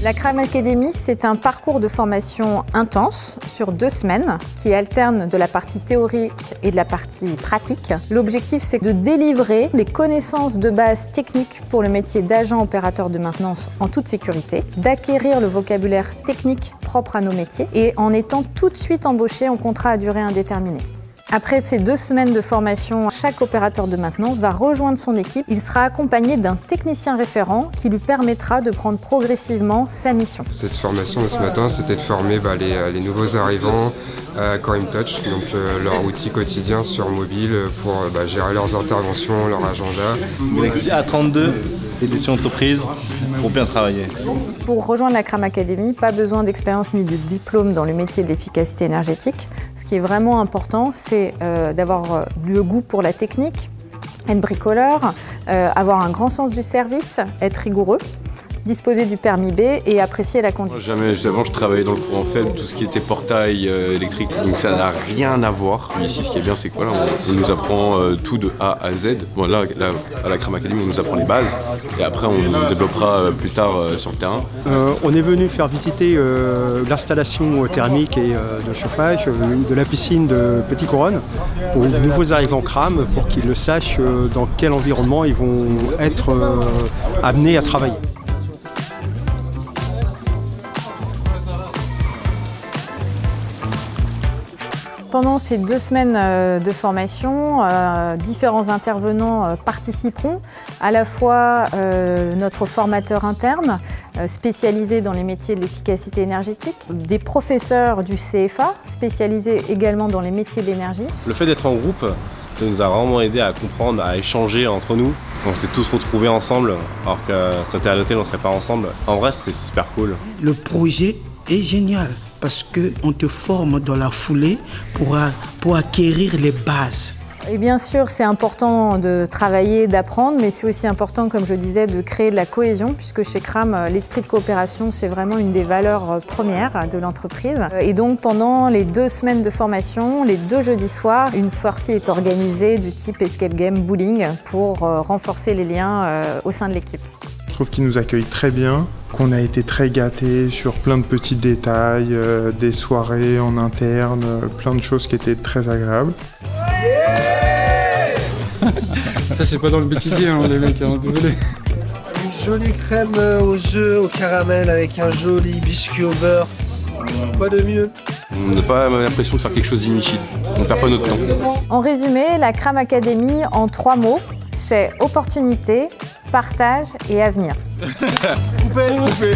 La Crame Academy, c'est un parcours de formation intense sur 2 semaines qui alterne de la partie théorique et de la partie pratique. L'objectif, c'est de délivrer les connaissances de base techniques pour le métier d'agent opérateur de maintenance en toute sécurité, d'acquérir le vocabulaire technique propre à nos métiers et en étant tout de suite embauché en contrat à durée indéterminée. Après ces 2 semaines de formation, chaque opérateur de maintenance va rejoindre son équipe. Il sera accompagné d'un technicien référent qui lui permettra de prendre progressivement sa mission. Cette formation de ce matin, c'était de former les nouveaux arrivants à Corim Touch, donc leur outil quotidien sur mobile pour gérer leurs interventions, leur agenda. A32, édition d'entreprise, pour bien travailler. Pour rejoindre la Crame Academy, pas besoin d'expérience ni de diplôme dans le métier de l'efficacité énergétique. Ce qui est vraiment important, c'est d'avoir le goût pour la technique, être bricoleur, avoir un grand sens du service, être rigoureux, disposer du permis B et apprécier la conduite. Avant, je travaillais dans le courant faible, tout ce qui était portail électrique, donc ça n'a rien à voir. Ici, ce qui est bien, c'est que voilà, on nous apprend tout de A à Z. Bon, là, à la Crame Academy, on nous apprend les bases et après, on développera plus tard sur le terrain. On est venu faire visiter l'installation thermique et de chauffage de la piscine de Petit Couronne aux nouveaux arrivants Crame pour qu'ils sachent dans quel environnement ils vont être amenés à travailler. Pendant ces 2 semaines de formation, différents intervenants participeront, à la fois notre formateur interne, spécialisé dans les métiers de l'efficacité énergétique, des professeurs du CFA, spécialisés également dans les métiers de l'énergie. Le fait d'être en groupe, ça nous a vraiment aidé à comprendre, à échanger entre nous. On s'est tous retrouvés ensemble, alors que si on était à l'hôtel, on ne serait pas ensemble. En vrai, c'est super cool. Le projet est génial parce qu'on te forme dans la foulée pour acquérir les bases. Et bien sûr, c'est important de travailler, d'apprendre, mais c'est aussi important, comme je disais, de créer de la cohésion, puisque chez Crame, l'esprit de coopération, c'est vraiment une des valeurs premières de l'entreprise. Et donc, pendant les 2 semaines de formation, les 2 jeudis soirs, une sortie est organisée du type escape game bowling pour renforcer les liens au sein de l'équipe. Je trouve qu'ils nous accueillent très bien, qu'on a été très gâtés sur plein de petits détails, des soirées en interne, plein de choses qui étaient très agréables. Ça c'est pas dans le bêtisier hein, les mecs, hein, désolé. Une jolie crème aux œufs, au caramel avec un joli biscuit au beurre. Pas de mieux. On n'a pas l'impression de faire quelque chose d'inutile, on ne perd pas notre temps. En résumé, la Crame Academy en 3 mots, c'est opportunité, partage et avenir. Coupé.